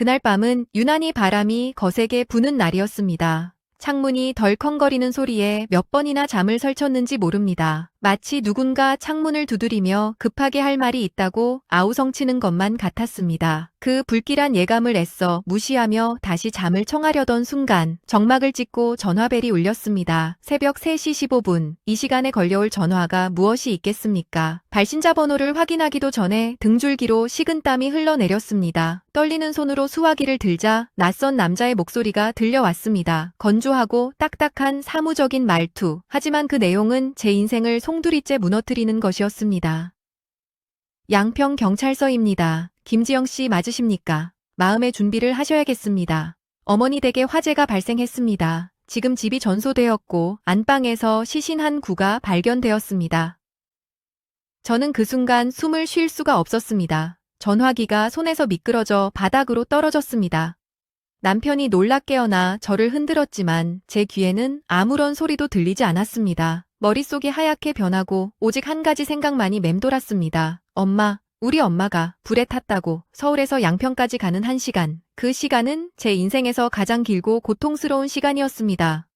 그날 밤은 유난히 바람이 거세게 부는 날이었습니다. 창문이 덜컹거리는 소리에 몇 번이나 잠을 설쳤는지 모릅니다. 마치 누군가 창문을 두드리며 급하게 할 말이 있다고 아우성치는 것만 같았습니다. 그 불길한 예감을 애써 무시하며 다시 잠을 청하려던 순간 정막을 찍고 전화벨이 울렸습니다. 새벽 3시 15분. 이 시간에 걸려올 전화가 무엇이 있겠습니까? 발신자 번호를 확인하기도 전에 등줄기로 식은땀이 흘러내렸습니다. 떨리는 손으로 수화기를 들자 낯선 남자의 목소리가 들려왔습니다. 건조하고 딱딱한 사무적인 말투. 하지만 그 내용은 제 인생을 송두리째 무너뜨리는 것이었습니다. 양평경찰서입니다. 김지영 씨 맞으십니까? 마음의 준비를 하셔야겠습니다. 어머니 댁에 화재가 발생했습니다. 지금 집이 전소되었고 안방에서 시신 한 구가 발견되었습니다. 저는 그 순간 숨을 쉴 수가 없었습니다. 전화기가 손에서 미끄러져 바닥으로 떨어졌습니다. 남편이 놀라 깨어나 저를 흔들었지만 제 귀에는 아무런 소리도 들리지 않았습니다. 머릿속이 하얗게 변하고 오직 한 가지 생각만이 맴돌았습니다. 엄마, 우리 엄마가 불에 탔다고. 서울에서 양평까지 가는 1시간. 그 시간은 제 인생에서 가장 길고 고통스러운 시간이었습니다.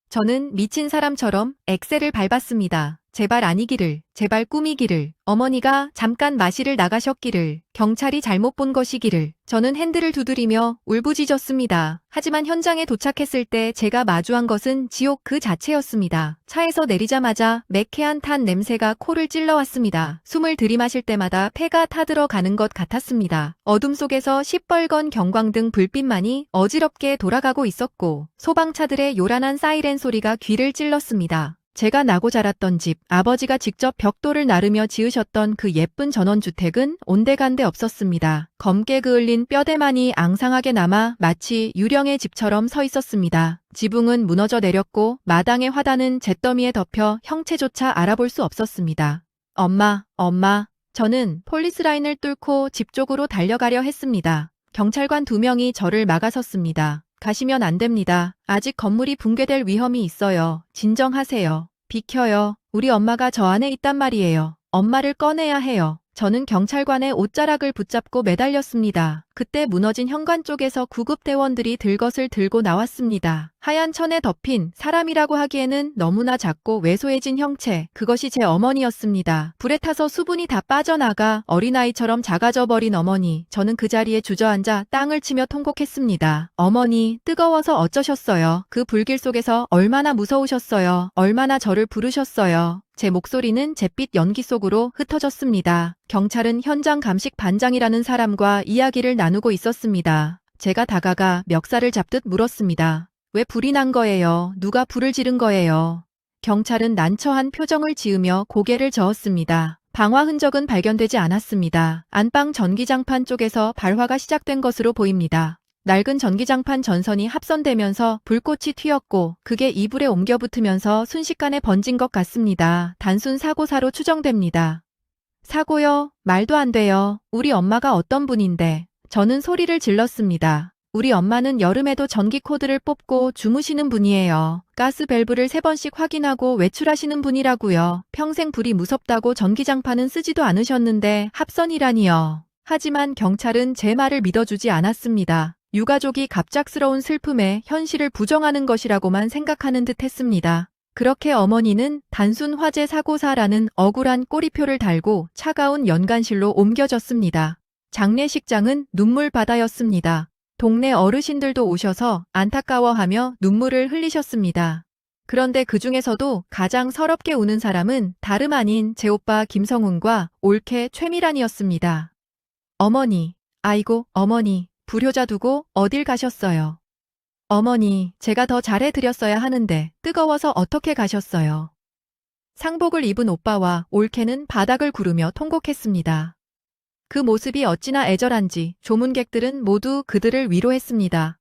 저는 미친 사람처럼 엑셀을 밟았습니다. 제발 아니기를, 제발 꿈이기를, 어머니가 잠깐 마실을 나가셨기를, 경찰이 잘못 본 것이기를. 저는 핸들을 두드리며 울부짖었습니다. 하지만 현장에 도착했을 때 제가 마주한 것은 지옥 그 자체였습니다. 차에서 내리자마자 매캐한 탄 냄새가 코를 찔러왔습니다. 숨을 들이마실 때마다 폐가 타들어가는 것 같았습니다. 어둠 속에서 시뻘건 경광등 불빛만이 어지럽게 돌아가고 있었고 소방차들의 요란한 사이렌 소리가 귀를 찔렀습니다. 제가 나고 자랐던 집, 아버지가 직접 벽돌을 나르며 지으셨던 그 예쁜 전원주택은 온데간데 없었습니다. 검게 그을린 뼈대만이 앙상하게 남아 마치 유령의 집처럼 서 있었습니다. 지붕은 무너져 내렸고 마당의 화단은 잿더미에 덮여 형체조차 알아볼 수 없었습니다. 엄마. 저는 폴리스라인을 뚫고 집 쪽으로 달려가려 했습니다. 경찰관 2명이 저를 막아섰습니다. 가시면 안 됩니다. 아직 건물이 붕괴될 위험이 있어요. 진정하세요. 비켜요. 우리 엄마가 저 안에 있단 말이에요. 엄마를 꺼내야 해요. 저는 경찰관의 옷자락을 붙잡고 매달렸습니다. 그때 무너진 현관 쪽에서 구급대원들이 들것을 들고 나왔습니다. 하얀 천에 덮인 사람이라고 하기에는 너무나 작고 왜소해진 형체, 그것이 제 어머니였습니다. 불에 타서 수분이 다 빠져나가 어린아이처럼 작아져 버린 어머니. 저는 그 자리에 주저앉아 땅을 치며 통곡했습니다. 어머니, 뜨거워서 어쩌셨어요? 그 불길 속에서 얼마나 무서우셨어요? 얼마나 저를 부르셨어요? 제 목소리는 잿빛 연기 속으로 흩어졌습니다. 경찰은 현장 감식 반장이라는 사람과 이야기를 나누고 있었습니다. 제가 다가가 멱살을 잡듯 물었습니다. 왜 불이 난 거예요? 누가 불을 지른 거예요? 경찰은 난처한 표정을 지으며 고개를 저었습니다. 방화 흔적은 발견되지 않았습니다. 안방 전기장판 쪽에서 발화가 시작된 것으로 보입니다. 낡은 전기장판 전선이 합선되면서 불꽃이 튀었고 그게 이불에 옮겨 붙으면서 순식간에 번진 것 같습니다. 단순 사고사로 추정됩니다. 사고요? 말도 안 돼요. 우리 엄마가 어떤 분인데. 저는 소리를 질렀습니다. 우리 엄마는 여름에도 전기 코드를 뽑고 주무시는 분이에요. 가스 밸브를 3번씩 확인하고 외출하시는 분이라고요. 평생 불이 무섭다고 전기장판은 쓰지도 않으셨는데 합선이라니요. 하지만 경찰은 제 말을 믿어주지 않았습니다. 유가족이 갑작스러운 슬픔에 현실을 부정하는 것이라고만 생각하는 듯 했습니다. 그렇게 어머니는 단순 화재 사고사라는 억울한 꼬리표를 달고 차가운 연간실로 옮겨졌습니다. 장례식장은 눈물바다였습니다. 동네 어르신들도 오셔서 안타까워하며 눈물을 흘리셨습니다. 그런데 그 중에서도 가장 서럽게 우는 사람은 다름 아닌 제 오빠 김성훈과 올케 최미란이었습니다. 어머니, 아이고 어머니, 불효자 두고 어딜 가셨어요? 어머니, 제가 더 잘해드렸어야 하는데 뜨거워서 어떻게 가셨어요? 상복을 입은 오빠와 올케는 바닥을 구르며 통곡했습니다. 그 모습이 어찌나 애절한지 조문객들은 모두 그들을 위로했습니다.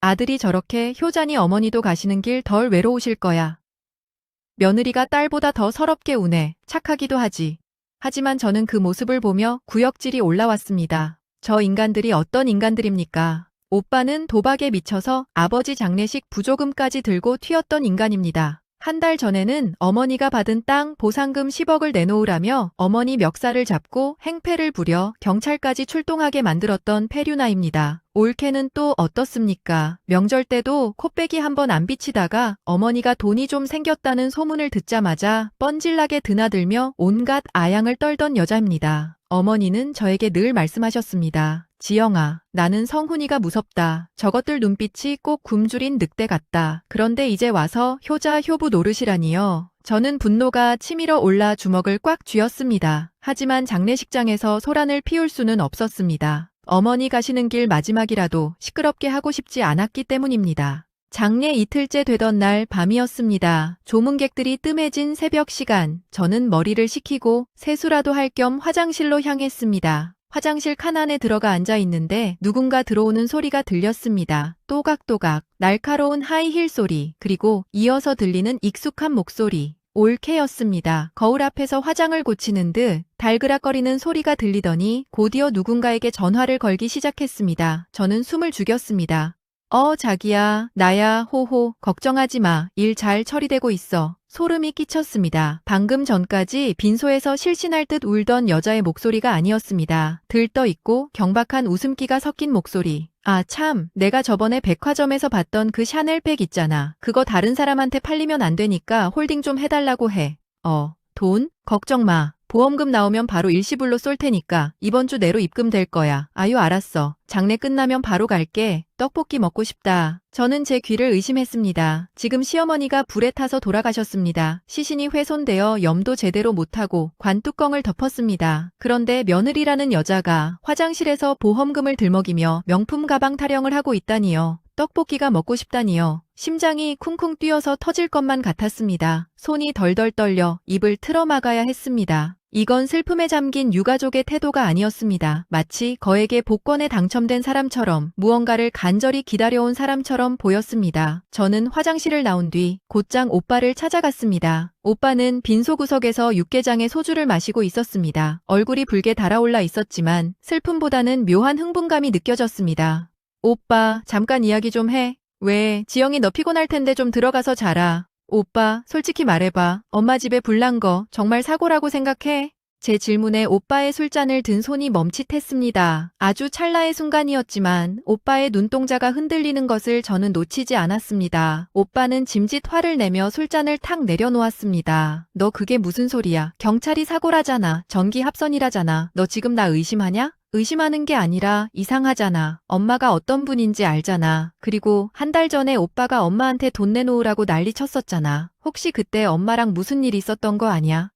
아들이 저렇게 효자니 어머니도 가시는 길 덜 외로우실 거야. 며느리가 딸보다 더 서럽게 우네. 착하기도 하지. 하지만 저는 그 모습을 보며 구역질이 올라왔습니다. 저 인간들이 어떤 인간들입니까? 오빠는 도박에 미쳐서 아버지 장례식 부조금까지 들고 튀었던 인간입니다. 한 달 전에는 어머니가 받은 땅 보상금 10억을 내놓으라며 어머니 멱살을 잡고 행패를 부려 경찰까지 출동하게 만들었던 페류나입니다. 올케는 또 어떻습니까? 명절 때도 코빼기 한번 안 비치다가 어머니가 돈이 좀 생겼다는 소문을 듣자마자 뻔질나게 드나들며 온갖 아양을 떨던 여자입니다. 어머니는 저에게 늘 말씀하셨습니다. 지영아, 나는 성훈이가 무섭다. 저것들 눈빛이 꼭 굶주린 늑대 같다. 그런데 이제 와서 효자 효부 노릇이라니요. 저는 분노가 치밀어 올라 주먹을 꽉 쥐었습니다. 하지만 장례식장에서 소란을 피울 수는 없었습니다. 어머니 가시는 길 마지막이라도 시끄럽게 하고 싶지 않았기 때문입니다. 장례 이틀째 되던 날 밤이었습니다. 조문객들이 뜸해진 새벽 시간, 저는 머리를 식히고 세수라도 할 겸 화장실로 향했습니다. 화장실 칸 안에 들어가 앉아 있는데 누군가 들어오는 소리가 들렸습니다. 또각또각, 날카로운 하이힐 소리, 그리고 이어서 들리는 익숙한 목소리. 올케였습니다. 거울 앞에서 화장을 고치는 듯 달그락거리는 소리가 들리더니 곧이어 누군가에게 전화를 걸기 시작했습니다. 저는 숨을 죽였습니다. 자기야, 나야, 호호, 걱정하지 마. 일 잘 처리되고 있어. 소름이 끼쳤습니다. 방금 전까지 빈소에서 실신할 듯 울던 여자의 목소리가 아니었습니다. 들떠있고 경박한 웃음기가 섞인 목소리. 아 참, 내가 저번에 백화점에서 봤던 그 샤넬백 있잖아. 그거 다른 사람한테 팔리면 안 되니까 홀딩 좀 해달라고 해. 돈? 걱정 마. 보험금 나오면 바로 일시불로 쏠 테니까 이번 주 내로 입금될 거야. 아유 알았어. 장례 끝나면 바로 갈게. 떡볶이 먹고 싶다. 저는 제 귀를 의심했습니다. 지금 시어머니가 불에 타서 돌아가셨습니다. 시신이 훼손되어 염도 제대로 못하고 관뚜껑을 덮었습니다. 그런데 며느리라는 여자가 화장실에서 보험금을 들먹이며 명품 가방 타령을 하고 있다니요. 떡볶이가 먹고 싶다니요. 심장이 쿵쿵 뛰어서 터질 것만 같았습니다. 손이 덜덜 떨려 입을 틀어막아야 했습니다. 이건 슬픔에 잠긴 유가족의 태도가 아니었습니다. 마치 거액의 복권에 당첨된 사람처럼 무언가를 간절히 기다려온 사람처럼 보였습니다. 저는 화장실을 나온 뒤 곧장 오빠를 찾아갔습니다. 오빠는 빈소구석에서 육개장에 소주를 마시고 있었습니다. 얼굴이 붉게 달아올라 있었지만 슬픔보다는 묘한 흥분감이 느껴졌습니다. 오빠, 잠깐 이야기 좀 해. 왜, 지영이 너 피곤할 텐데 좀 들어가서 자라. 오빠, 솔직히 말해봐. 엄마 집에 불난 거 정말 사고라고 생각해? 제 질문에 오빠의 술잔을 든 손이 멈칫했습니다. 아주 찰나의 순간이었지만 오빠의 눈동자가 흔들리는 것을 저는 놓치지 않았습니다. 오빠는 짐짓 화를 내며 술잔을 탁 내려놓았습니다. 너 그게 무슨 소리야? 경찰이 사고라잖아. 전기 합선이라잖아. 너 지금 나 의심하냐? 의심하는 게 아니라 이상하잖아. 엄마가 어떤 분인지 알잖아. 그리고 한 달 전에 오빠가 엄마한테 돈 내놓으라고 난리 쳤었잖아. 혹시 그때 엄마랑 무슨 일 있었던 거 아니야?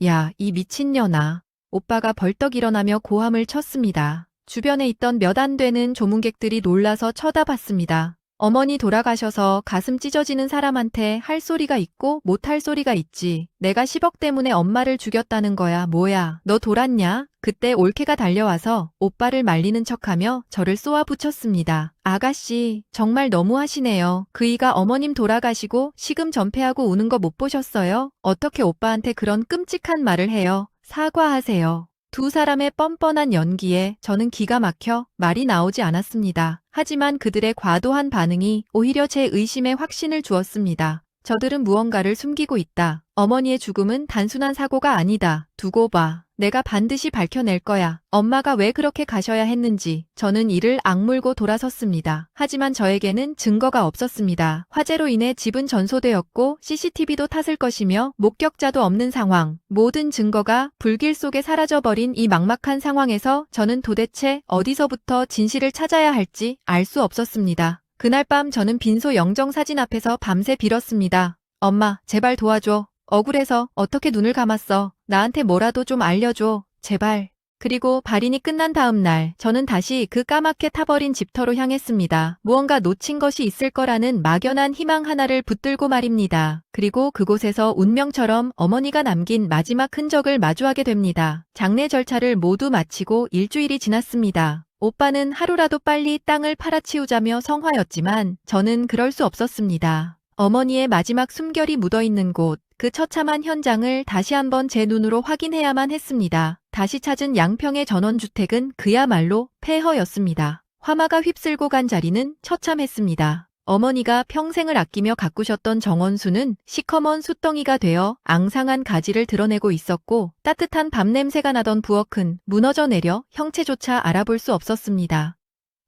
야, 이 미친년아. 오빠가 벌떡 일어나며 고함을 쳤습니다. 주변에 있던 몇 안 되는 조문객들이 놀라서 쳐다봤습니다. 어머니 돌아가셔서 가슴 찢어지는 사람한테 할 소리가 있고 못할 소리가 있지. 내가 10억 때문에 엄마를 죽였다는 거야. 뭐야, 너 돌았냐? 그때 올케가 달려와서 오빠를 말리는 척하며 저를 쏘아붙였습니다. 아가씨, 정말 너무하시네요. 그이가 어머님 돌아가시고 시금 전폐하고 우는 거 못 보셨어요? 어떻게 오빠한테 그런 끔찍한 말을 해요? 사과하세요. 두 사람의 뻔뻔한 연기에 저는 기가 막혀 말이 나오지 않았습니다. 하지만 그들의 과도한 반응이 오히려 제 의심에 확신을 주었습니다. 저들은 무언가를 숨기고 있다. 어머니의 죽음은 단순한 사고가 아니다. 두고 봐. 내가 반드시 밝혀낼 거야. 엄마가 왜 그렇게 가셔야 했는지. 저는 이를 악물고 돌아섰습니다. 하지만 저에게는 증거가 없었습니다. 화재로 인해 집은 전소되었고 CCTV도 탔을 것이며 목격자도 없는 상황. 모든 증거가 불길 속에 사라져버린 이 막막한 상황에서 저는 도대체 어디서부터 진실을 찾아야 할지 알 수 없었습니다. 그날 밤 저는 빈소 영정사진 앞에서 밤새 빌었습니다. 엄마, 제발 도와줘. 억울해서 어떻게 눈을 감았어. 나한테 뭐라도 좀 알려줘. 제발. 그리고 발인이 끝난 다음 날 저는 다시 그 까맣게 타버린 집터로 향했습니다. 무언가 놓친 것이 있을 거라는 막연한 희망 하나를 붙들고 말입니다. 그리고 그곳에서 운명처럼 어머니가 남긴 마지막 흔적을 마주하게 됩니다. 장례 절차를 모두 마치고 일주일이 지났습니다. 오빠는 하루라도 빨리 땅을 팔아치우자며 성화였지만 저는 그럴 수 없었습니다. 어머니의 마지막 숨결이 묻어있는 곳, 그 처참한 현장을 다시 한번 제 눈으로 확인해야만 했습니다. 다시 찾은 양평의 전원주택은 그야말로 폐허였습니다. 화마가 휩쓸고 간 자리는 처참했습니다. 어머니가 평생을 아끼며 가꾸셨던 정원수는 시커먼 숯덩이가 되어 앙상한 가지를 드러내고 있었고 따뜻한 밤 냄새가 나던 부엌은 무너져 내려 형체조차 알아볼 수 없었습니다.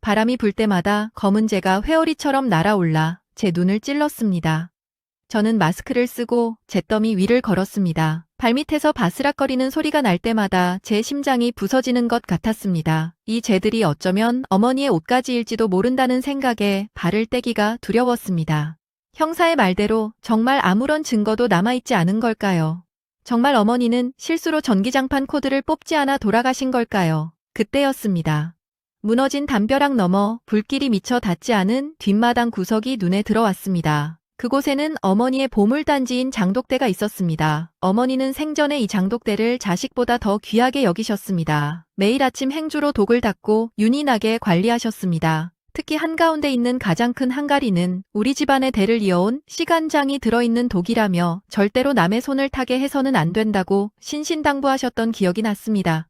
바람이 불 때마다 검은 재가 회오리처럼 날아올라 제 눈을 찔렀습니다. 저는 마스크를 쓰고 잿더미 위를 걸었습니다. 발밑에서 바스락거리는 소리가 날 때마다 제 심장이 부서지는 것 같았습니다. 이 재들이 어쩌면 어머니의 옷가지일지도 모른다는 생각에 발을 떼기가 두려웠습니다. 형사의 말대로 정말 아무런 증거도 남아있지 않은 걸까요? 정말 어머니는 실수로 전기장판 코드를 뽑지 않아 돌아가신 걸까요? 그때였습니다. 무너진 담벼락 너머 불길이 미처 닿지 않은 뒷마당 구석이 눈에 들어왔습니다. 그곳에는 어머니의 보물단지인 장독대가 있었습니다. 어머니는 생전에 이 장독대를 자식보다 더 귀하게 여기셨습니다. 매일 아침 행주로 독을 닦고 윤이 나게 관리하셨습니다. 특히 한가운데 있는 가장 큰 항가리는 우리 집안의 대를 이어온 시간장이 들어있는 독이라며 절대로 남의 손을 타게 해서는 안 된다고 신신당부하셨던 기억이 났습니다.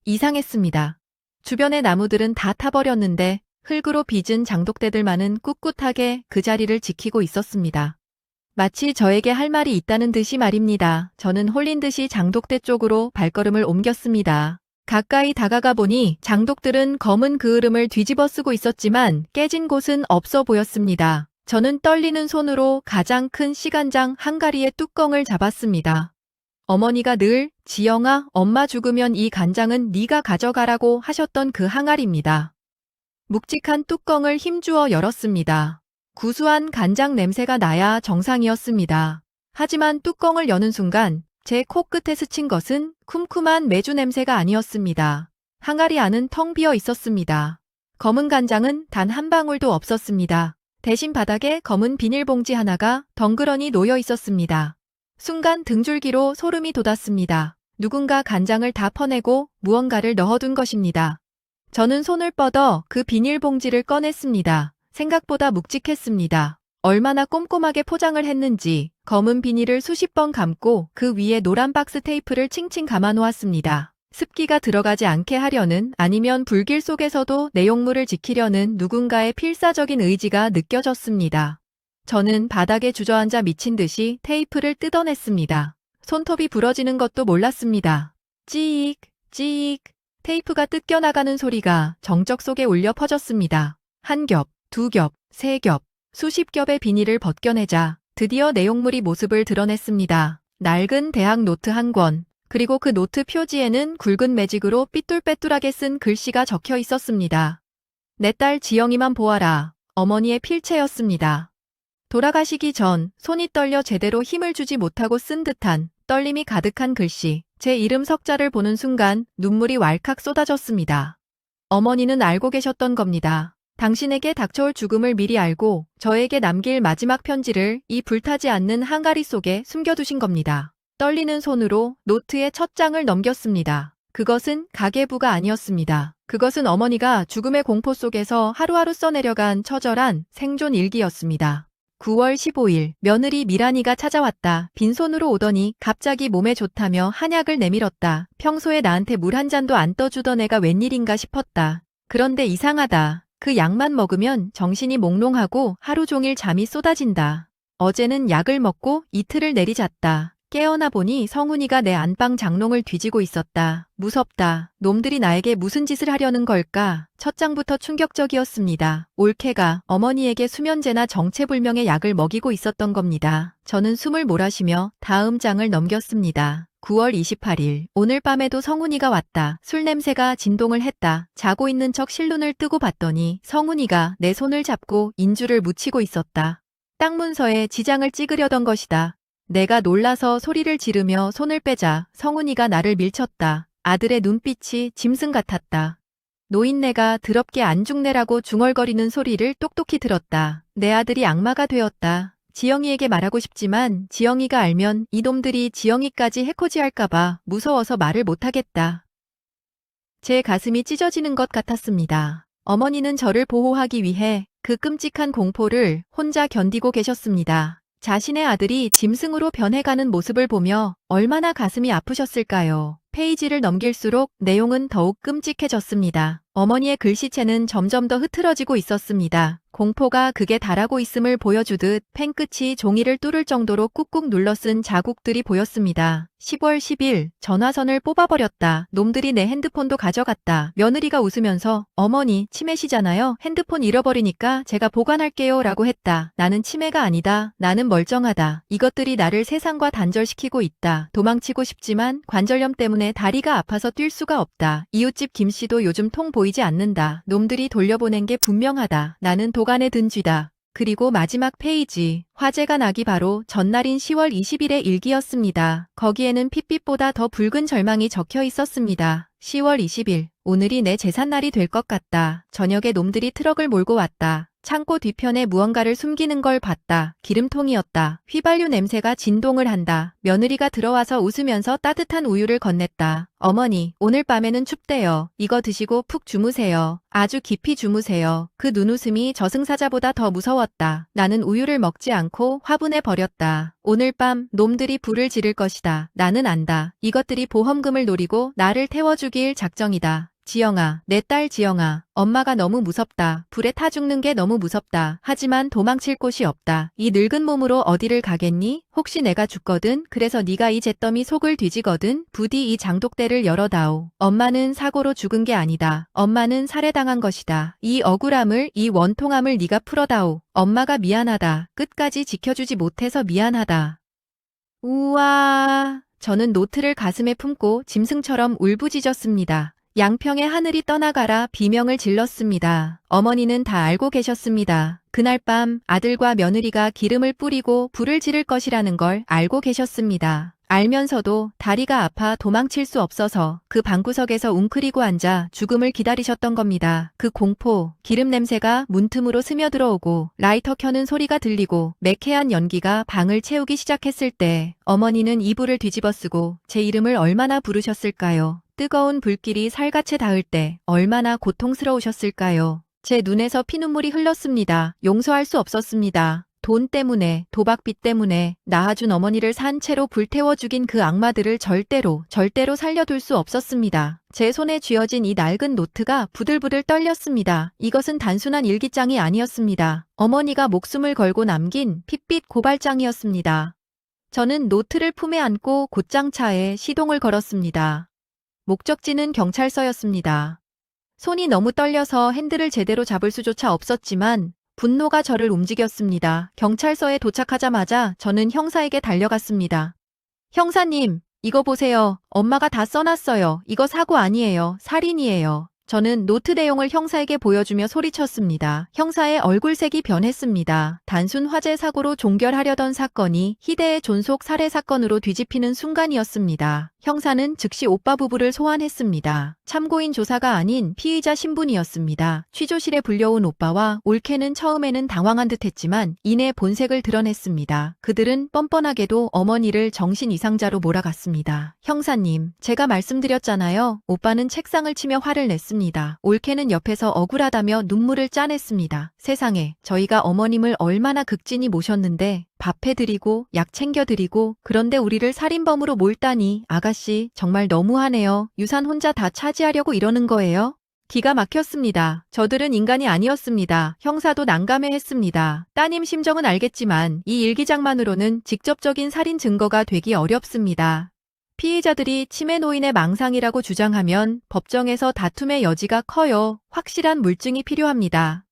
이상했습니다. 주변의 나무들은 다 타버렸는데 흙으로 빚은 장독대들만은 꿋꿋하게 그 자리를 지키고 있었습니다. 마치 저에게 할 말이 있다는 듯이 말입니다. 저는 홀린 듯이 장독대 쪽으로 발걸음을 옮겼습니다. 가까이 다가가 보니 장독들은 검은 그을음을 뒤집어 쓰고 있었지만 깨진 곳은 없어 보였습니다. 저는 떨리는 손으로 가장 큰 시간장 항가리의 뚜껑을 잡았습니다. 어머니가 늘 지영아, 엄마 죽으면 이 간장은 네가 가져가라고 하셨던 그 항아리입니다. 묵직한 뚜껑을 힘주어 열었습니다. 구수한 간장 냄새가 나야 정상이었습니다. 하지만 뚜껑을 여는 순간 제 코끝에 스친 것은 쿰쿰한 메주 냄새가 아니었습니다. 항아리 안은 텅 비어 있었습니다. 검은 간장은 단 한 방울도 없었습니다. 대신 바닥에 검은 비닐봉지 하나가 덩그러니 놓여 있었습니다. 순간 등줄기로 소름이 돋았습니다. 누군가 간장을 다 퍼내고 무언가를 넣어둔 것입니다. 저는 손을 뻗어 그 비닐봉지를 꺼냈습니다. 생각보다 묵직했습니다. 얼마나 꼼꼼하게 포장을 했는지 검은 비닐을 수십 번 감고 그 위에 노란 박스 테이프를 칭칭 감아 놓았습니다. 습기가 들어가지 않게 하려는 아니면 불길 속에서도 내용물을 지키려는 누군가의 필사적인 의지가 느껴졌습니다. 저는 바닥에 주저앉아 미친 듯이 테이프를 뜯어냈습니다. 손톱이 부러지는 것도 몰랐습니다. 찌익, 찌익. 테이프가 뜯겨나가는 소리가 정적 속에 울려 퍼졌습니다. 한 겹, 두 겹, 세 겹, 수십 겹의 비닐을 벗겨내자 드디어 내용물이 모습을 드러냈습니다. 낡은 대학 노트 한 권, 그리고 그 노트 표지에는 굵은 매직으로 삐뚤빼뚤하게 쓴 글씨가 적혀 있었습니다. 내 딸 지영이만 보아라. 어머니의 필체였습니다. 돌아가시기 전 손이 떨려 제대로 힘을 주지 못하고 쓴 듯한 떨림이 가득한 글씨. 제 이름 석자를 보는 순간 눈물이 왈칵 쏟아졌습니다. 어머니는 알고 계셨던 겁니다. 당신에게 닥쳐올 죽음을 미리 알고 저에게 남길 마지막 편지를 이 불타지 않는 항아리 속에 숨겨두신 겁니다. 떨리는 손으로 노트의 첫 장을 넘겼습니다. 그것은 가계부가 아니었습니다. 그것은 어머니가 죽음의 공포 속에서 하루하루 써내려간 처절한 생존 일기였습니다. 9월 15일 며느리 미란이가 찾아왔다. 빈손으로 오더니 갑자기 몸에 좋다며 한약을 내밀었다. 평소에 나한테 물 한 잔도 안 떠주던 애가 웬일인가 싶었다. 그런데 이상하다. 그 약만 먹으면 정신이 몽롱하고 하루 종일 잠이 쏟아진다. 어제는 약을 먹고 이틀을 내리잤다. 깨어나 보니 성훈이가 내 안방 장롱을 뒤지고 있었다. 무섭다. 놈들이 나에게 무슨 짓을 하려는 걸까? 첫 장부터 충격적이었습니다. 올케가 어머니에게 수면제나 정체불명의 약을 먹이고 있었던 겁니다. 저는 숨을 몰아쉬며 다음 장을 넘겼습니다. 9월 28일. 오늘 밤에도 성훈이가 왔다. 술 냄새가 진동을 했다. 자고 있는 척 실눈을 뜨고 봤더니 성훈이가 내 손을 잡고 인주를 묻히고 있었다. 땅 문서에 지장을 찍으려던 것이다. 내가 놀라서 소리를 지르며 손을 빼자 성훈이가 나를 밀쳤다. 아들의 눈빛이 짐승 같았다. 노인네가 더럽게 안 죽네라고 중얼거리는 소리를 똑똑히 들었다. 내 아들이 악마가 되었다. 지영이에게 말하고 싶지만 지영이가 알면 이놈들이 지영이까지 해코지할까봐 무서워서 말을 못하겠다. 제 가슴이 찢어지는 것 같았습니다. 어머니는 저를 보호하기 위해 그 끔찍한 공포를 혼자 견디고 계셨습니다. 자신의 아들이 짐승으로 변해가는 모습을 보며 얼마나 가슴이 아프셨을까요? 페이지를 넘길수록 내용은 더욱 끔찍해졌습니다. 어머니의 글씨체는 점점 더 흐트러지고 있었습니다. 공포가 극에 달하고 있음을 보여주듯 펜 끝이 종이를 뚫을 정도로 꾹꾹 눌러 쓴 자국들이 보였습니다. 10월 10일 전화선을 뽑아버렸다. 놈들이 내 핸드폰도 가져갔다. 며느리가 웃으면서 어머니 치매시잖아요. 핸드폰 잃어버리니까 제가 보관할게요 라고 했다. 나는 치매가 아니다. 나는 멀쩡하다. 이것들이 나를 세상과 단절시키고 있다. 도망치고 싶지만 관절염 때문에 다리가 아파서 뛸 수가 없다. 이웃집 김씨도 요즘 통 보이지 않는다. 놈들이 돌려보낸 게 분명하다. 나는 도간에 든 쥐다. 그리고 마지막 페이지. 화재가 나기 바로 전날인 10월 20일의 일기였습니다. 거기에는 핏빛보다 더 붉은 절망이 적혀 있었습니다. 10월 20일. 오늘이 내 제삿날이 될 것 같다. 저녁에 놈들이 트럭을 몰고 왔다. 창고 뒤편에 무언가를 숨기는 걸 봤다. 기름통이었다. 휘발유 냄새가 진동을 한다. 며느리가 들어와서 웃으면서 따뜻한 우유를 건넸다. 어머니, 오늘 밤에는 춥대요. 이거 드시고 푹 주무세요. 아주 깊이 주무세요. 그 눈웃음이 저승사자보다 더 무서웠다. 나는 우유를 먹지 않고 화분에 버렸다. 오늘 밤 놈들이 불을 지를 것이다. 나는 안다. 이것들이 보험금을 노리고 나를 태워주길 작정이다. 지영아, 내 딸 지영아, 엄마가 너무 무섭다. 불에 타 죽는 게 너무 무섭다. 하지만 도망칠 곳이 없다. 이 늙은 몸으로 어디를 가겠니? 혹시 내가 죽거든? 그래서 네가 이 잿더미 속을 뒤지거든? 부디 이 장독대를 열어다오. 엄마는 사고로 죽은 게 아니다. 엄마는 살해당한 것이다. 이 억울함을, 이 원통함을 네가 풀어다오. 엄마가 미안하다. 끝까지 지켜주지 못해서 미안하다. 우와... 저는 노트를 가슴에 품고 짐승처럼 울부짖었습니다. 양평의 하늘이 떠나가라 비명을 질렀습니다. 어머니는 다 알고 계셨습니다. 그날 밤 아들과 며느리가 기름을 뿌리고 불을 지를 것이라는 걸 알고 계셨습니다. 알면서도 다리가 아파 도망칠 수 없어서 그 방구석에서 웅크리고 앉아 죽음을 기다리셨던 겁니다. 그 공포, 기름 냄새가 문틈으로 스며들어오고 라이터 켜는 소리가 들리고 매캐한 연기가 방을 채우기 시작했을 때 어머니는 이불을 뒤집어쓰고 제 이름을 얼마나 부르셨을까요? 뜨거운 불길이 살갗에 닿을 때 얼마나 고통스러우셨을까요? 제 눈에서 피눈물이 흘렀습니다. 용서할 수 없었습니다. 돈 때문에, 도박빚 때문에 낳아준 어머니를 산 채로 불태워 죽인 그 악마들을 절대로 살려둘 수 없었습니다. 제 손에 쥐어진 이 낡은 노트가 부들부들 떨렸습니다. 이것은 단순한 일기장이 아니었습니다. 어머니가 목숨을 걸고 남긴 핏빛 고발장이었습니다. 저는 노트를 품에 안고 곧장차에 시동을 걸었습니다. 목적지는 경찰서였습니다. 손이 너무 떨려서 핸들을 제대로 잡을 수조차 없었지만 분노가 저를 움직였습니다. 경찰서에 도착하자마자 저는 형사에게 달려갔습니다. 형사님, 이거 보세요. 엄마가 다 써놨어요. 이거 사고 아니에요. 살인이에요. 저는 노트 내용을 형사에게 보여주며 소리쳤습니다. 형사의 얼굴색이 변했습니다. 단순 화재 사고로 종결하려던 사건이 희대의 존속 살해 사건으로 뒤집히는 순간이었습니다. 형사는 즉시 오빠 부부를 소환했습니다. 참고인 조사가 아닌 피의자 신분이었습니다. 취조실에 불려온 오빠와 올케는 처음에는 당황한 듯했지만 이내 본색을 드러냈습니다. 그들은 뻔뻔하게도 어머니를 정신 이상자로 몰아갔습니다. 형사님, 제가 말씀드렸잖아요. 오빠는 책상을 치며 화를 냈습니다. 올케는 옆에서 억울하다며 눈물을 짜냈습니다. 세상에, 저희가 어머님을 얼마나 극진히 모셨는데 밥 해드리고 약 챙겨드리고 그런데 우리를 살인범으로 몰다니 아가씨 정말 너무하네요. 유산 혼자 다 차지하려고 이러는 거예요? 기가 막혔습니다. 저들은 인간이 아니었습니다. 형사도 난감해했습니다. 따님 심정은 알겠지만 이 일기장만으로는 직접적인 살인 증거가 되기 어렵습니다. 피의자들이 치매 노인의 망상이라고 주장하면 법정에서 다툼의 여지가 커요. 확실한 물증이 필요합니다.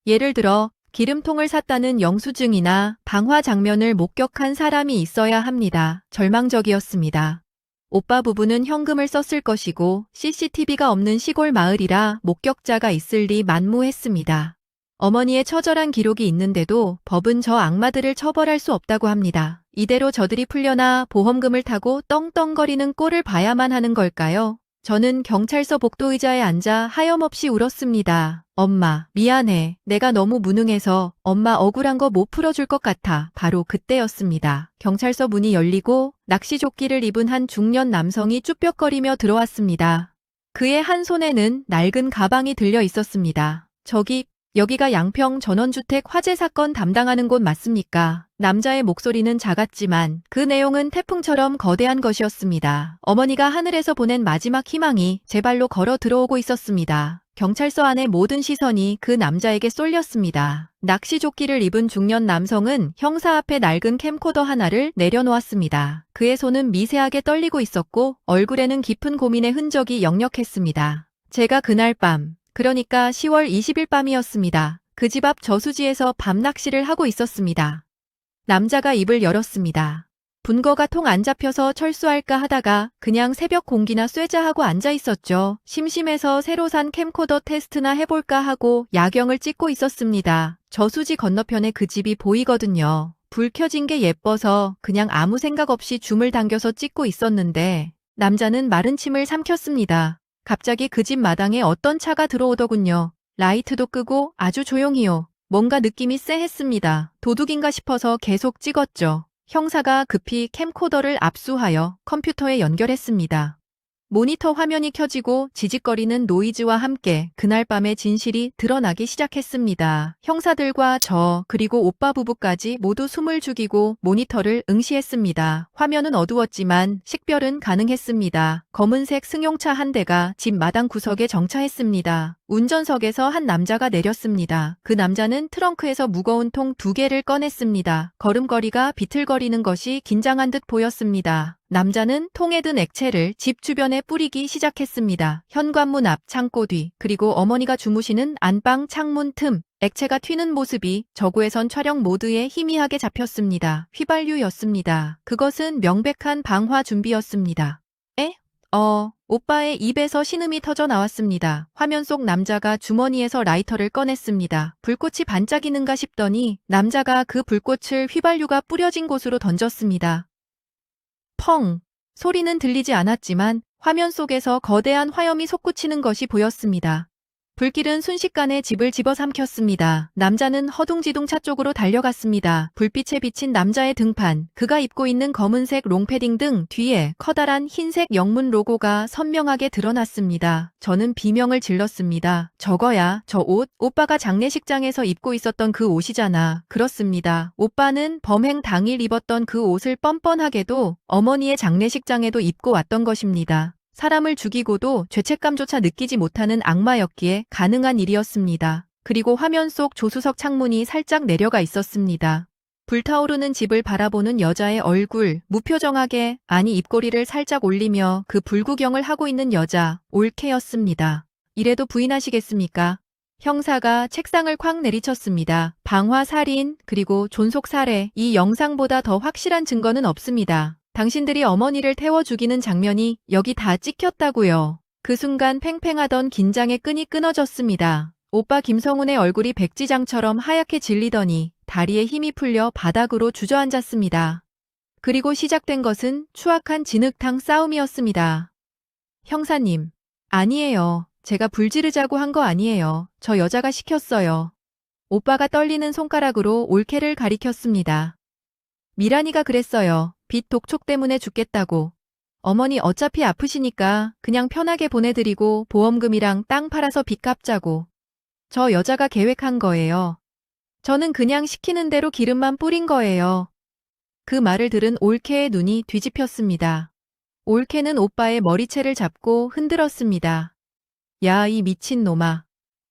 예를 들어 기름통을 샀다는 영수증이나 방화 장면을 목격한 사람이 있어야 합니다. 절망적이었습니다. 오빠 부부는 현금을 썼을 것이고 CCTV가 없는 시골 마을이라 목격자가 있을 리 만무했습니다. 어머니의 처절한 기록이 있는데도 법은 저 악마들을 처벌할 수 없다고 합니다. 이대로 저들이 풀려나 보험금을 타고 떵떵거리는 꼴을 봐야만 하는 걸까요? 저는 경찰서 복도 의자에 앉아 하염없이 울었습니다. 엄마, 미안해. 내가 너무 무능해서 엄마 억울한 거 못 풀어줄 것 같아. 바로 그때였습니다. 경찰서 문이 열리고 낚시조끼를 입은 한 중년 남성이 쭈뼛거리며 들어왔습니다. 그의 한 손에는 낡은 가방이 들려 있었습니다. 여기가 양평 전원주택 화재 사건 담당하는 곳 맞습니까? 남자의 목소리는 작았지만 그 내용은 태풍처럼 거대한 것이었습니다. 어머니가 하늘에서 보낸 마지막 희망이 제 발로 걸어 들어오고 있었습니다. 경찰서 안의 모든 시선이 그 남자에게 쏠렸습니다. 낚시조끼를 입은 중년 남성은 형사 앞에 낡은 캠코더 하나를 내려놓았습니다. 그의 손은 미세하게 떨리고 있었고 얼굴에는 깊은 고민의 흔적이 역력했습니다. 제가 그날 밤, 그러니까 10월 20일 밤이었습니다. 그 집 앞 저수지에서 밤 낚시를 하고 있었습니다. 남자가 입을 열었습니다. 분거가 통 안 잡혀서 철수할까 하다가 그냥 새벽 공기나 쐬자 하고 앉아 있었죠. 심심해서 새로 산 캠코더 테스트나 해볼까 하고 야경을 찍고 있었습니다. 저수지 건너편에 그 집이 보이거든요. 불 켜진 게 예뻐서 그냥 아무 생각 없이 줌을 당겨서 찍고 있었는데 남자는 마른 침을 삼켰습니다. 갑자기 그 집 마당에 어떤 차가 들어오더군요. 라이트도 끄고 아주 조용히요. 뭔가 느낌이 쎄했습니다. 도둑인가 싶어서 계속 찍었죠. 형사가 급히 캠코더를 압수하여 컴퓨터에 연결했습니다. 모니터 화면이 켜지고 지직거리는 노이즈와 함께 그날 밤의 진실이 드러나기 시작했습니다. 형사들과 저 그리고 오빠 부부까지 모두 숨을 죽이고 모니터를 응시했습니다. 화면은 어두웠지만 식별은 가능했습니다. 검은색 승용차 한 대가 집 마당 구석에 정차했습니다. 운전석에서 한 남자가 내렸습니다. 그 남자는 트렁크에서 무거운 통 2개를 꺼냈습니다. 걸음걸이가 비틀거리는 것이 긴장한 듯 보였습니다. 남자는 통에 든 액체를 집 주변에 뿌리기 시작했습니다. 현관문 앞, 창고 뒤, 그리고 어머니가 주무시는 안방 창문 틈, 액체가 튀는 모습이 저구에선 촬영 모드에 희미하게 잡혔습니다. 휘발유였습니다. 그것은 명백한 방화 준비였습니다. 오빠의 입에서 신음이 터져 나왔습니다. 화면 속 남자가 주머니에서 라이터를 꺼냈습니다. 불꽃이 반짝이는가 싶더니 남자가 그 불꽃을 휘발유가 뿌려진 곳으로 던졌습니다. 펑! 소리는 들리지 않았지만 화면 속에서 거대한 화염이 솟구치는 것이 보였습니다. 불길은 순식간에 집을 집어삼켰습니다. 남자는 허둥지둥 차 쪽으로 달려갔습니다. 불빛에 비친 남자의 등판, 그가 입고 있는 검은색 롱패딩 등 뒤에 커다란 흰색 영문 로고가 선명하게 드러났습니다. 저는 비명을 질렀습니다. 저거야, 저 옷, 오빠가 장례식장에서 입고 있었던 그 옷이잖아. 그렇습니다. 오빠는 범행 당일 입었던 그 옷을 뻔뻔하게도 어머니의 장례식장에도 입고 왔던 것입니다. 사람을 죽이고도 죄책감조차 느끼지 못하는 악마였기에 가능한 일이었습니다. 그리고 화면 속 조수석 창문이 살짝 내려가 있었습니다. 불타오르는 집을 바라보는 여자의 얼굴, 무표정하게, 아니 입꼬리를 살짝 올리며 그 불구경을 하고 있는 여자, 올케였습니다. 이래도 부인하시겠습니까? 형사가 책상을 쾅 내리쳤습니다. 방화 살인, 그리고 존속 살해, 이 영상보다 더 확실한 증거는 없습니다. 당신들이 어머니를 태워 죽이는 장면이 여기 다 찍혔다고요. 그 순간 팽팽하던 긴장의 끈이 끊어졌습니다. 오빠 김성훈의 얼굴이 백지장처럼 하얗게 질리더니 다리에 힘이 풀려 바닥으로 주저앉았습니다. 그리고 시작된 것은 추악한 진흙탕 싸움이었습니다. 형사님, 아니에요. 제가 불 지르자고 한 거 아니에요. 저 여자가 시켰어요. 오빠가 떨리는 손가락으로 올케를 가리켰습니다. 미란이가 그랬어요. 빚 독촉 때문에 죽겠다고. 어머니 어차피 아프시니까 그냥 편하게 보내드리고 보험금이랑 땅 팔아서 빚 갚자고. 저 여자가 계획한 거예요. 저는 그냥 시키는 대로 기름만 뿌린 거예요. 그 말을 들은 올케의 눈이 뒤집혔습니다. 올케는 오빠의 머리채를 잡고 흔들었습니다. 야, 이 미친놈아.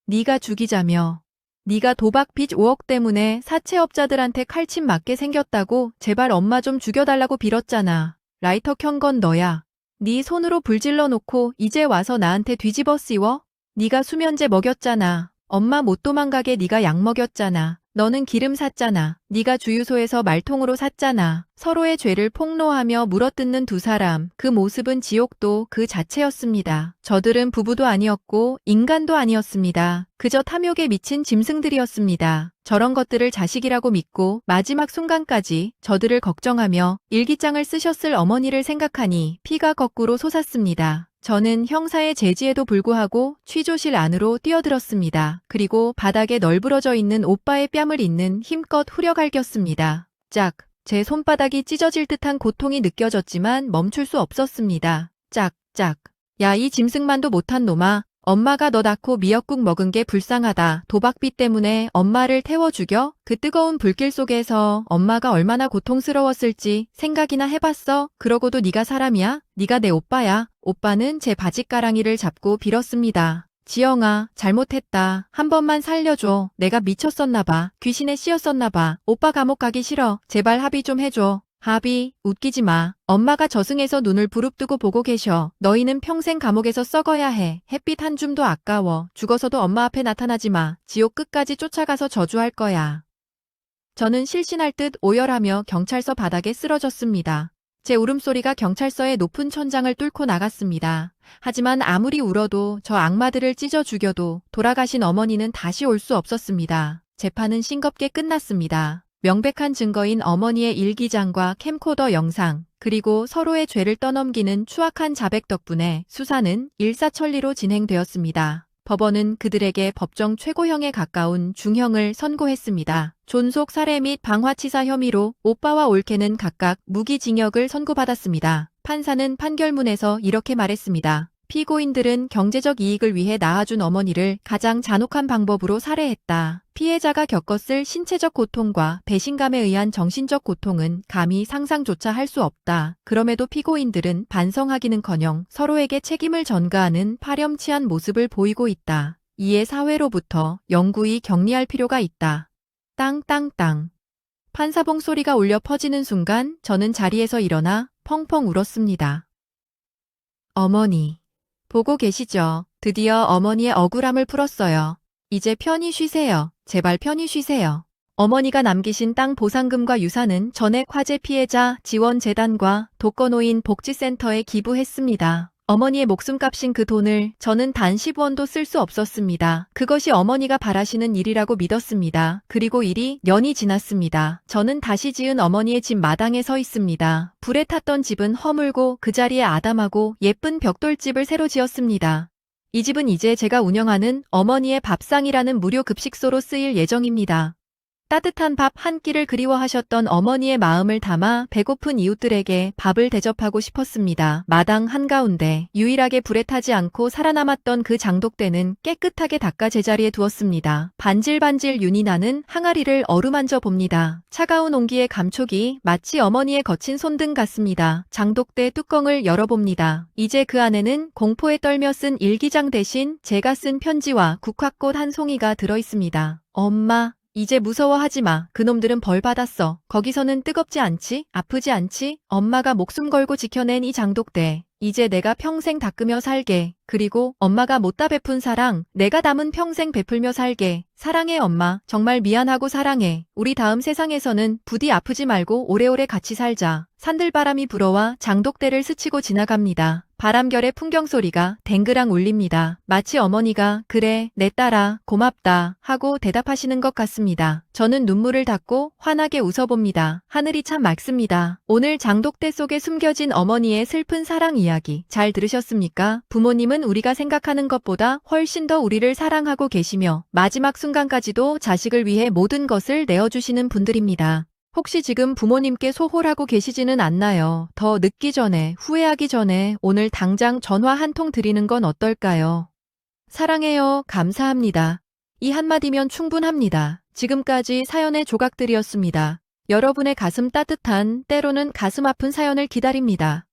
네가 죽이자며. 네가 도박 빚 5억 때문에 사채업자들한테 칼침 맞게 생겼다고 제발 엄마 좀 죽여달라고 빌었잖아. 라이터 켠 건 너야. 네 손으로 불 질러 놓고 이제 와서 나한테 뒤집어 씌워? 네가 수면제 먹였잖아. 엄마 못 도망가게 네가 약 먹였잖아. 너는 기름 샀잖아. 네가 주유소에서 말통으로 샀잖아. 서로의 죄를 폭로하며 물어뜯는 두 사람. 그 모습은 지옥도 그 자체였습니다. 저들은 부부도 아니었고 인간도 아니었습니다. 그저 탐욕에 미친 짐승들이었습니다. 저런 것들을 자식이라고 믿고 마지막 순간까지 저들을 걱정하며 일기장을 쓰셨을 어머니를 생각하니 피가 거꾸로 솟았습니다. 저는 형사의 제지에도 불구하고 취조실 안으로 뛰어들었습니다. 그리고 바닥에 널브러져 있는 오빠의 뺨을 잇는 힘껏 후려갈겼습니다. 짝! 제 손바닥이 찢어질 듯한 고통이 느껴졌지만 멈출 수 없었습니다. 짝! 짝! 야, 이 짐승만도 못한 놈아. 엄마가 너 낳고 미역국 먹은 게 불쌍하다. 도박빚 때문에 엄마를 태워 죽여? 그 뜨거운 불길 속에서 엄마가 얼마나 고통스러웠을지 생각이나 해봤어? 그러고도 네가 사람이야? 네가 내 오빠야. 오빠는 제 바지가랑이를 잡고 빌었습니다. 지영아, 잘못했다. 한 번만 살려줘. 내가 미쳤었나봐. 귀신에 씌었었나봐. 오빠 감옥 가기 싫어. 제발 합의 좀 해줘. 합의, 웃기지 마. 엄마가 저승에서 눈을 부릅뜨고 보고 계셔. 너희는 평생 감옥에서 썩어야 해. 햇빛 한 줌도 아까워. 죽어서도 엄마 앞에 나타나지 마. 지옥 끝까지 쫓아가서 저주할 거야. 저는 실신할 듯 오열하며 경찰서 바닥에 쓰러졌습니다. 제 울음소리가 경찰서의 높은 천장을 뚫고 나갔습니다. 하지만 아무리 울어도 저 악마들을 찢어 죽여도 돌아가신 어머니는 다시 올 수 없었습니다. 재판은 싱겁게 끝났습니다. 명백한 증거인 어머니의 일기장과 캠코더 영상, 그리고 서로의 죄를 떠넘기는 추악한 자백 덕분에 수사는 일사천리로 진행되었습니다. 법원은 그들에게 법정 최고형에 가까운 중형을 선고했습니다. 존속 살해 및 방화치사 혐의로 오빠와 올케는 각각 무기징역을 선고받았습니다. 판사는 판결문에서 이렇게 말했습니다. 피고인들은 경제적 이익을 위해 낳아준 어머니를 가장 잔혹한 방법으로 살해했다. 피해자가 겪었을 신체적 고통과 배신감에 의한 정신적 고통은 감히 상상조차 할 수 없다. 그럼에도 피고인들은 반성하기는커녕 서로에게 책임을 전가하는 파렴치한 모습을 보이고 있다. 이에 사회로부터 영구히 격리할 필요가 있다. 땅땅땅. 판사봉 소리가 울려 퍼지는 순간 저는 자리에서 일어나 펑펑 울었습니다. 어머니. 보고 계시죠? 드디어 어머니의 억울함을 풀었어요. 이제 편히 쉬세요. 제발 편히 쉬세요. 어머니가 남기신 땅 보상금과 유산은 전액 화재 피해자 지원재단과 독거노인 복지센터에 기부했습니다. 어머니의 목숨값인 그 돈을 저는 단 10원도 쓸 수 없었습니다. 그것이 어머니가 바라시는 일이라고 믿었습니다. 그리고 일이 년이 지났습니다. 저는 다시 지은 어머니의 집 마당에 서 있습니다. 불에 탔던 집은 허물고 그 자리에 아담하고 예쁜 벽돌집을 새로 지었습니다. 이 집은 이제 제가 운영하는 어머니의 밥상이라는 무료 급식소로 쓰일 예정입니다. 따뜻한 밥 한 끼를 그리워하셨던 어머니의 마음을 담아 배고픈 이웃들에게 밥을 대접하고 싶었습니다. 마당 한가운데 유일하게 불에 타지 않고 살아남았던 그 장독대는 깨끗하게 닦아 제자리에 두었습니다. 반질반질 윤이 나는 항아리를 어루만져 봅니다. 차가운 온기의 감촉이 마치 어머니의 거친 손등 같습니다. 장독대 뚜껑을 열어봅니다. 이제 그 안에는 공포에 떨며 쓴 일기장 대신 제가 쓴 편지와 국화꽃 한 송이가 들어있습니다. 엄마. 이제 무서워하지 마. 그놈들은 벌 받았어. 거기서는 뜨겁지 않지? 아프지 않지? 엄마가 목숨 걸고 지켜낸 이 장독대. 이제 내가 평생 닦으며 살게. 그리고 엄마가 못다 베푼 사랑, 내가 담은 평생 베풀며 살게. 사랑해 엄마. 정말 미안하고 사랑해. 우리 다음 세상에서는 부디 아프지 말고 오래오래 같이 살자. 산들바람이 불어와 장독대를 스치고 지나갑니다. 바람결의 풍경소리가 댕그랑 울립니다. 마치 어머니가 그래, 내 딸아, 고맙다 하고 대답하시는 것 같습니다. 저는 눈물을 닦고 환하게 웃어봅니다. 하늘이 참 맑습니다. 오늘 장독대 속에 숨겨진 어머니의 슬픈 사랑 이야기 잘 들으셨습니까? 부모님은 우리가 생각하는 것보다 훨씬 더 우리를 사랑하고 계시며 마지막 순간까지도 자식을 위해 모든 것을 내어주시는 분들입니다. 혹시 지금 부모님께 소홀하고 계시지는 않나요? 더 늦기 전에, 후회하기 전에 오늘 당장 전화 한 통 드리는 건 어떨까요? 사랑해요. 감사합니다. 이 한마디면 충분합니다. 지금까지 사연의 조각들이었습니다. 여러분의 가슴 따뜻한, 때로는 가슴 아픈 사연을 기다립니다.